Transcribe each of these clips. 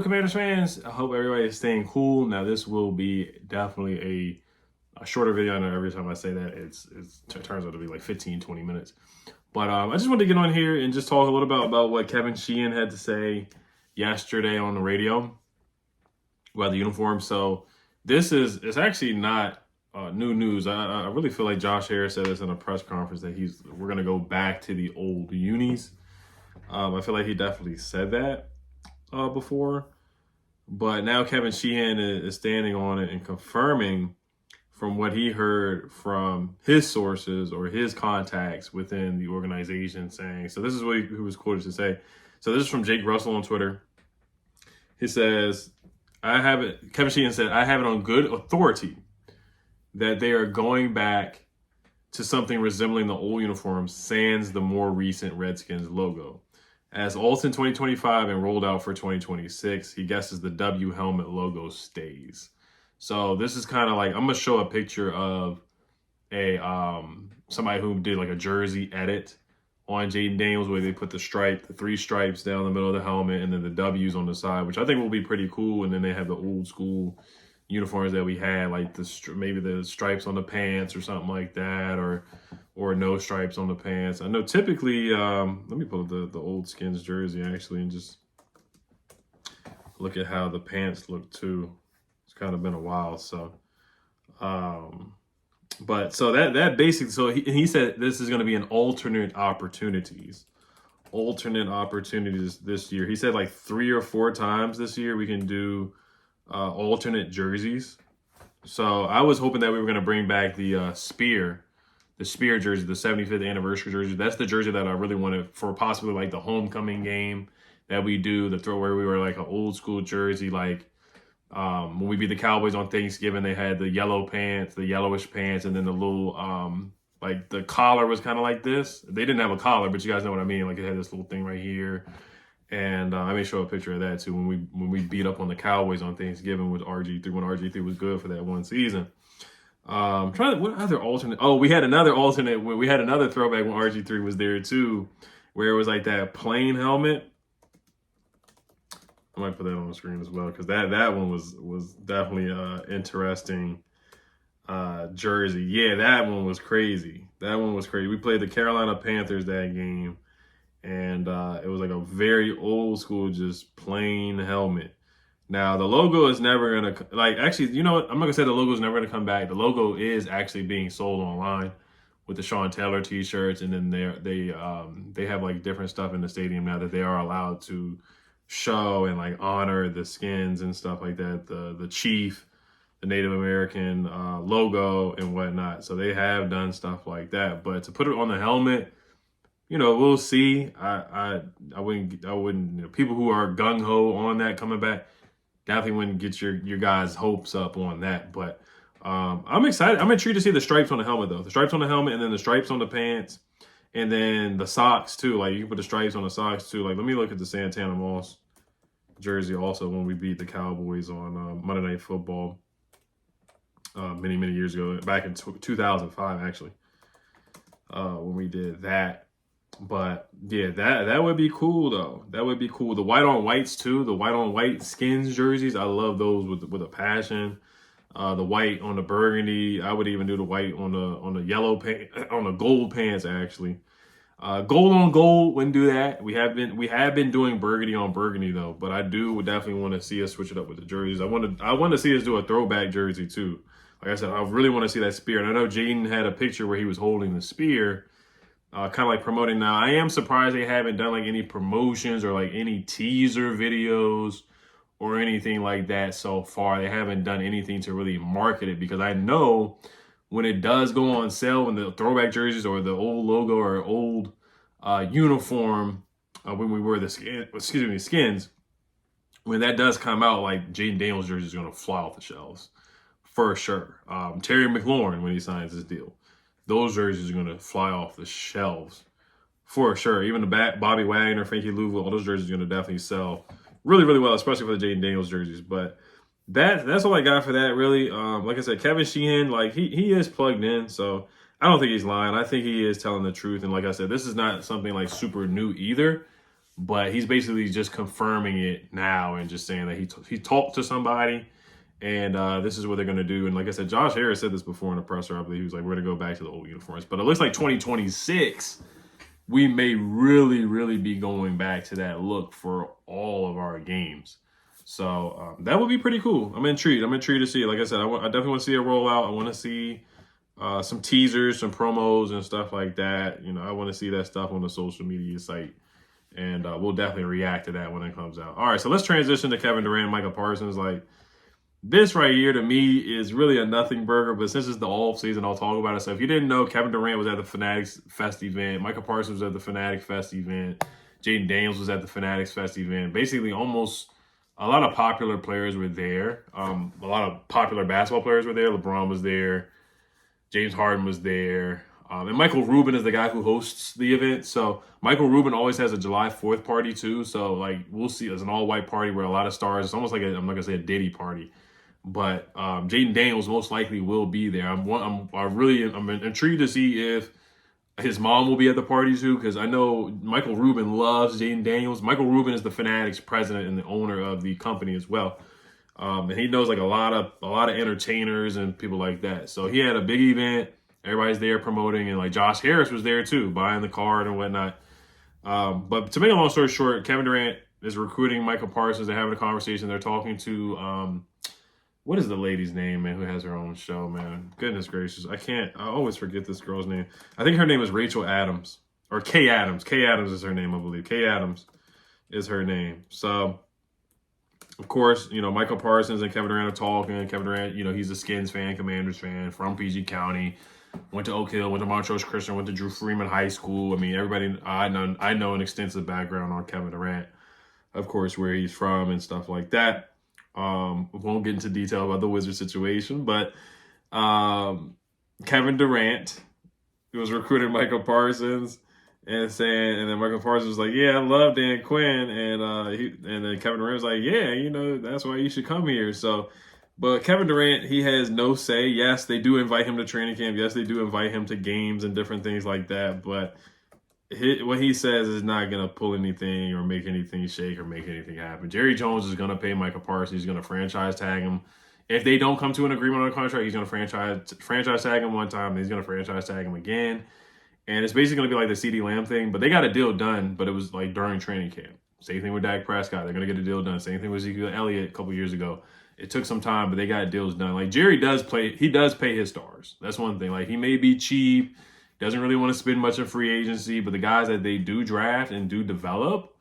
good, Commanders fans? I hope everybody is staying cool. Now, this will be definitely a shorter video. I know every time I say that, it turns out to be like 15, 20 minutes. But I just wanted to get on here and just talk a little bit about what Kevin Sheehan had to say yesterday on the radio about the uniform. So it's actually not new news. I really feel like Josh Harris said this in a press conference that we're going to go back to the old unis. I feel like he definitely said that before, but now Kevin Sheehan is standing on it and confirming from what he heard from his sources or his contacts within the organization, saying, so this is what he was quoted to say. So this is from Jake Russell on Twitter. He says, Kevin Sheehan said, I have it on good authority that they are going back to something resembling the old uniforms, sans the more recent Redskins logo. As Alton 2025 and rolled out for 2026, he guesses the W helmet logo stays. So this is kind of like, I'm going to show a picture of somebody who did like a jersey edit on Jaden Daniels, where they put the 3 stripes down the middle of the helmet and then the W's on the side, which I think will be pretty cool. And then they have the old school uniforms that we had, like maybe the stripes on the pants or something like that, or no stripes on the pants. I know typically, let me pull up the old Skins jersey actually and just look at how the pants look too. It's kind of been a while, so but so that basically, so he said this is going to be an alternate opportunities this year. He said like 3 or 4 times this year we can do alternate jerseys. So I was hoping that we were going to bring back the Spear jersey, the 75th anniversary jersey. That's the jersey that I really wanted for possibly like the homecoming game that we do, the throw where we were like an old school jersey, like when we beat the Cowboys on Thanksgiving. They had the yellow pants, the yellowish pants, and then the little like the collar was kind of like this. They didn't have a collar, but you guys know what I mean. Like it had this little thing right here. And I may show a picture of that too when we beat up on the Cowboys on Thanksgiving with RG3, when RG3 was good for that one season. What other alternate? Oh, we had another alternate. We had another throwback when RG3 was there too, where it was like that plain helmet. I might put that on the screen as well, because that one was definitely interesting jersey. Yeah, that one was crazy. We played the Carolina Panthers that game, and it was like a very old school, just plain helmet. Now, the logo is never going to, like, actually, you know what? I'm not going to say the logo is never going to come back. The logo is actually being sold online with the Sean Taylor t-shirts, and then they have like different stuff in the stadium now that they are allowed to show and like honor the Skins and stuff like that, the chief, the Native American logo and whatnot. So they have done stuff like that, but to put it on the helmet, you know, we'll see. I wouldn't, you know, people who are gung-ho on that coming back, definitely wouldn't get your guys' hopes up on that. But I'm excited. I'm intrigued to see the stripes on the helmet, though. The stripes on the helmet, and then the stripes on the pants, and then the socks too. Like you can put the stripes on the socks too. Like let me look at the Santana Moss jersey also when we beat the Cowboys on Monday Night Football many years ago, back in 2005 actually, when we did that. But yeah, that would be cool though. That would be cool. The white on whites too. The white on white Skins jerseys, I love those with a passion. The white on the burgundy. I would even do the white on the yellow on the gold pants actually. Gold on gold, wouldn't do that. We have been doing burgundy on burgundy though, but I would definitely want to see us switch it up with the jerseys. I want to see us do a throwback jersey too. Like I said, I really want to see that spear. And I know Jaden had a picture where he was holding the spear, kind of like promoting. Now, I am surprised they haven't done like any promotions or like any teaser videos or anything like that so far. They haven't done anything to really market it, because I know when it does go on sale, when the throwback jerseys or the old logo or old uniform, when we wear the Skins, when that does come out, like Jaden Daniels jersey is going to fly off the shelves for sure. Terry McLaurin, when he signs his deal, those jerseys are going to fly off the shelves for sure. Even the Bobby Wagner, Frankie Louisville, all those jerseys are going to definitely sell really well, especially for the Jaden Daniels jerseys. But that's all I got for that, really. Like I said, Kevin Sheehan, like he is plugged in, so I don't think he's lying. I think he is telling the truth. And like I said, this is not something like super new either. but he's basically just confirming it now and just saying that he talked to somebody, and this is what they're going to do. And like I said, Josh Harris said this before in the presser, I believe. He was like, we're going to go back to the old uniforms. But it looks like 2026, we may really, really be going back to that look for all of our games. So that would be pretty cool. I'm intrigued. I'm intrigued to see it. Like I said, I definitely want to see it roll out. I want to see some teasers, some promos and stuff like that. You know, I want to see that stuff on the social media site. And we'll definitely react to that when it comes out. All right, so let's transition to Kevin Durant, Micah Parsons. Like, this right here to me is really a nothing burger, but since it's the off season, I'll talk about it. So if you didn't know, Kevin Durant was at the Fanatics Fest event. Micah Parsons was at the Fanatics Fest event. Jaden Daniels was at the Fanatics Fest event. Basically, almost a lot of popular players were there. A lot of popular basketball players were there. LeBron was there. James Harden was there. And Michael Rubin is the guy who hosts the event. So Michael Rubin always has a July 4th party too. So like we'll see, it's an all-white party where a lot of stars. It's almost like I'm not gonna say a Diddy party, but Jaden Daniels most likely will be there. I'm intrigued to see if his mom will be at the party too, because I know Michael Rubin loves Jaden Daniels. Michael Rubin is the Fanatics president and the owner of the company as well. And he knows like a lot of entertainers and people like that. So he had a big event. Everybody's there promoting, and like Josh Harris was there too, buying the card and whatnot. But to make a long story short, Kevin Durant is recruiting Micah Parsons. They're having a conversation. They're talking to what is the lady's name, man, who has her own show, man? Goodness gracious, I always forget this girl's name. I think her name is Rachel Adams or Kay Adams. Kay Adams is her name, I believe. Kay Adams is her name. So. Of course, you know, Micah Parsons and Kevin Durant are talking. Kevin Durant, you know, he's a Skins fan, Commanders fan, from PG County, went to Oak Hill, went to Montrose Christian, went to Drew Freeman High School. I mean, everybody, I know an extensive background on Kevin Durant, of course, where he's from and stuff like that. Won't get into detail about the Wizard situation, but Kevin Durant was recruiting Micah Parsons. And then Michael Parsons was like, yeah, I love Dan Quinn. And then Kevin Durant was like, yeah, you know, that's why you should come here. So, but Kevin Durant, he has no say. Yes, they do invite him to training camp. Yes, they do invite him to games and different things like that. But what he says is not going to pull anything or make anything shake or make anything happen. Jerry Jones is going to pay Michael Parsons. He's going to franchise tag him. If they don't come to an agreement on a contract, he's going to franchise tag him one time. And he's going to franchise tag him again. And it's basically going to be like the CeeDee Lamb thing, but they got a deal done, but it was like during training camp. Same thing with Dak Prescott. They're going to get a deal done. Same thing with Ezekiel Elliott a couple years ago. It took some time, but they got deals done. Like Jerry does pay his stars. That's one thing. Like he may be cheap, doesn't really want to spend much in free agency, but the guys that they do draft and do develop,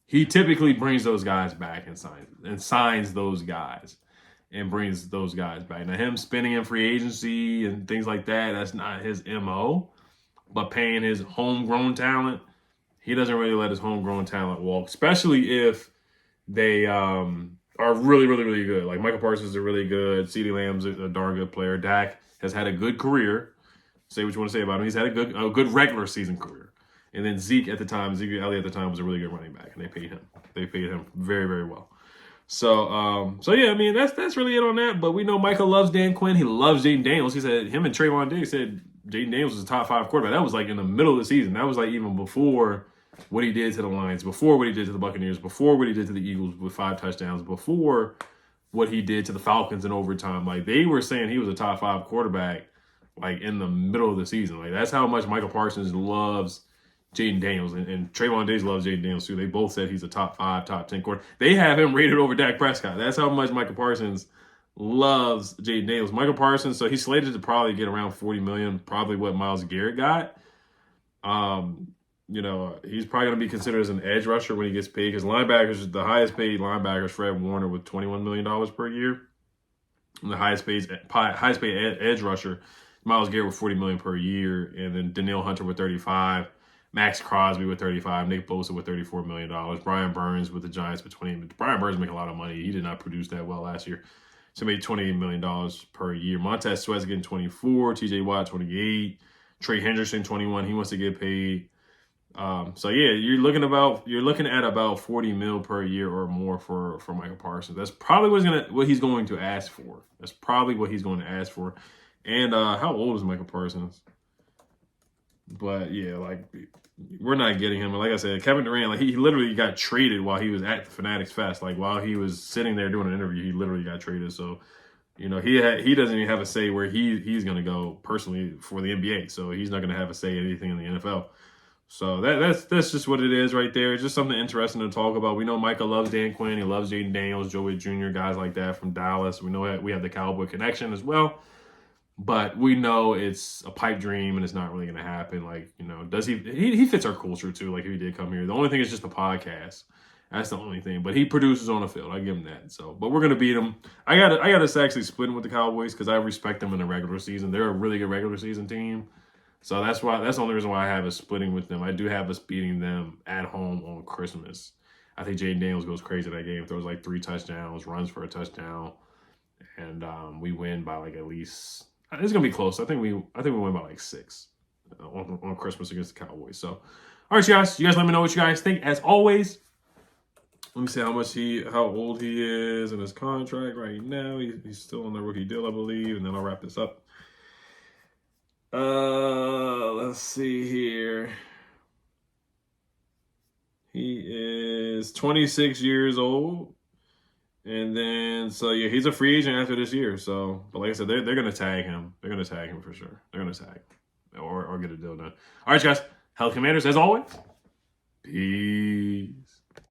he typically brings those guys back and signs those guys and brings those guys back. Now him spending in free agency and things like that, that's not his MO. But paying his homegrown talent, he doesn't really let his homegrown talent walk, especially if they are really, really, really good. Like Michael Parsons is really good. CeeDee Lamb's a darn good player. Dak has had a good career. Say what you want to say about him. He's had a good regular season career. And then Ezekiel Elliott at the time was a really good running back, and they paid him. They paid him very, very well. So yeah, I mean that's really it on that. But we know Michael loves Dan Quinn. He loves Jaden Daniels. He said him and Trayvon Diggs said Jaden Daniels was a top 5 quarterback. That was like in the middle of the season. That was like even before what he did to the Lions, before what he did to the Buccaneers, before what he did to the Eagles with 5 touchdowns, before what he did to the Falcons in overtime. Like they were saying he was a top 5 quarterback like in the middle of the season. Like that's how much Michael Parsons loves Jaden Daniels, and Trayvon Diggs loves Jaden Daniels too. They both said he's a top 5, top 10 quarterback. They have him rated over Dak Prescott. That's how much Michael Parsons loves Jaden Daniels. Michael Parsons, so he's slated to probably get around $40 million, probably what Myles Garrett got. You know, he's probably going to be considered as an edge rusher when he gets paid, because linebackers, the highest paid linebackers, Fred Warner with $21 million per year. And the highest paid edge rusher, Myles Garrett with $40 million per year, and then Danielle Hunter with 35. Max Crosby with 35, Nick Bosa with $34 million, Brian Burns with the Giants with 20. Brian Burns make a lot of money. He did not produce that well last year. So made $28 million per year. Montez Sweat's getting 24, TJ Watt 28, Trey Henderson 21. He wants to get paid. So yeah, you're looking at about $40 million per year or more for Michael Parsons. That's probably what he's going to ask for. That's probably what he's going to ask for. And how old is Michael Parsons? But yeah, like we're not getting him. And like I said, Kevin Durant, like he literally got traded while he was at the Fanatics Fest. Like while he was sitting there doing an interview, he literally got traded. So he doesn't even have a say where he's gonna go personally for the NBA. So he's not gonna have a say in anything in the NFL. So that's just what it is right there. It's just something interesting to talk about. We know Micah loves Dan Quinn. He loves Jaden Daniels, Joey Jr., guys like that from Dallas. We know we have the Cowboy connection as well. But we know it's a pipe dream and it's not really going to happen. Like, does he fits our culture too, like if he did come here. The only thing is just the podcast. That's the only thing. But he produces on the field. I give him that. So, but we're going to beat him. I got us actually splitting with the Cowboys because I respect them in the regular season. They're a really good regular season team. So that's the only reason why I have us splitting with them. I do have us beating them at home on Christmas. I think Jaden Daniels goes crazy that game. Throws like 3 touchdowns, runs for a touchdown. And we win by like at least... It's gonna be close. I think we win by like 6 on Christmas against the Cowboys. So, all right, you guys let me know what you guys think. As always, let me see how old he is in his contract right now. He's still on the rookie deal, I believe, and then I'll wrap this up. Let's see here. He is 26 years old. And then, so yeah, he's a free agent after this year. So, but like I said, they're going to tag him. They're going to tag him for sure. They're going to tag him or get a deal done. All right, guys. Health Commanders, as always. Peace.